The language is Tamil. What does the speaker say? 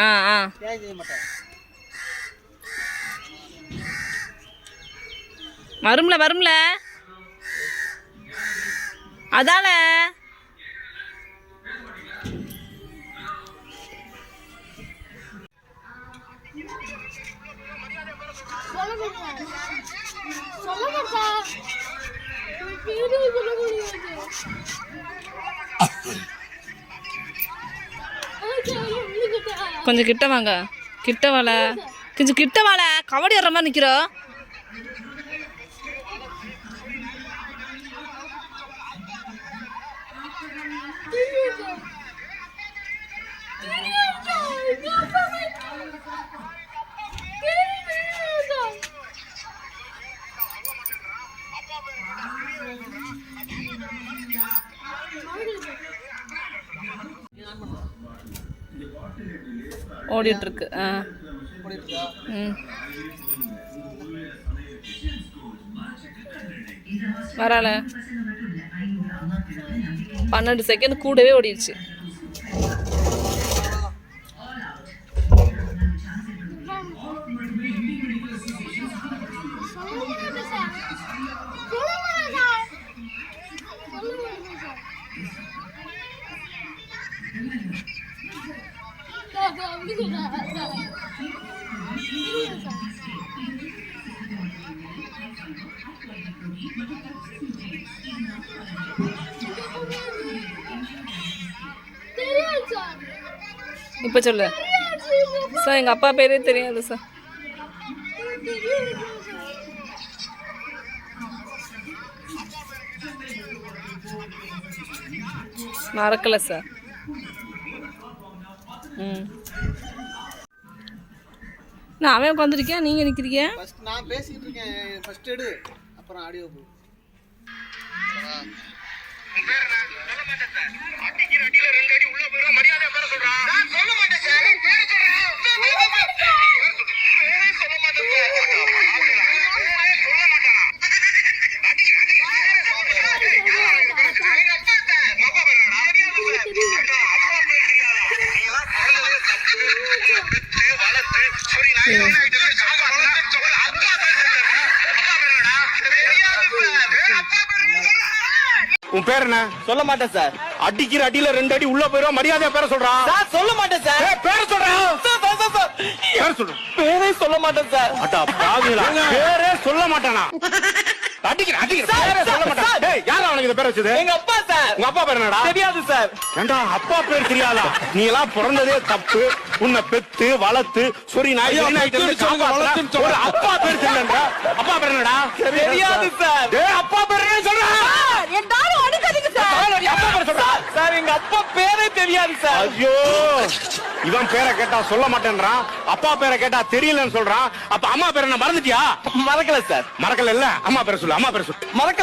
ஆ ஆ செய்ய மாட்டேன். வரும்ல வரும்ல அதால கொஞ்சம் கிட்ட வாங்க. கிட்ட வாழ கொஞ்சம் கிட்ட வாழ. கபடி வர்ற மாதிரி நிற்கிறோம். ஓடிட்டு இருக்கு. வரால 12 செகண்ட் கூடவே ஓடிடுச்சு. இப்ப சொல்லு சார். எங்க அப்பா பேரே தெரியாது சார். மறக்கல சார். நான் அவன் உட்காந்துருக்கேன், நீங்க நிக்கிறீங்க. நான் பேசிட்டு இருக்கேன். ஃபர்ஸ்ட் எடு, அப்புறம் ஆடியோ போ. உன் பேர் என்ன? சொல்ல மாட்டேன் சார். அடிக்கிற அடியில 2 அடி உள்ள போயிரும். மரியாதையா பேரை சொல்றான். சார் சொல்ல மாட்டேன் சார். பேரை சொல்றான். பேர் சொல்லு. பேரே சொல்ல மாட்டேன் சார். அடா பாவிகளா, பேரே சொல்ல மாட்டானா? அடிக்கிற பேரே சொல்ல மாட்டான். டேய், யாரா அவனுக்கு இந்த பேர் வச்சது? எங்க அப்பா சார். உங்க அப்பா பேர் என்னடா? தெரியாது சார். ஏண்டா அப்பா பேர் தெரியாதா? நீ எல்லாம் பிறந்ததே தப்பு. உன்னை பெத்து வளர்த்து சொரி நாய் ஒரு அப்பா பேர் தெரியலன்றா. அப்பா பேர் என்னடா? தெரியாது சார். டேய், அப்பா பேர் என்ன சொல்றா? எல்லாரும் அடிக்காதீங்க சார். அப்பா பேர் சொல்றா. சார் எங்க அப்பா பேரே தெரியாது சார். ஐயோ, இவன் பேரை கேட்டா சொல்ல மாட்டேன்றான், அப்பா பேரை கேட்டா தெரியலன்னு சொல்றான். அப்ப அம்மா பேரை என்ன மறந்துட்டியா? மறக்கல சார். மறக்கல இல்ல, அம்மா பேரை சொல்லு. அம்மா பேரை சொல்லு. மறக்கல.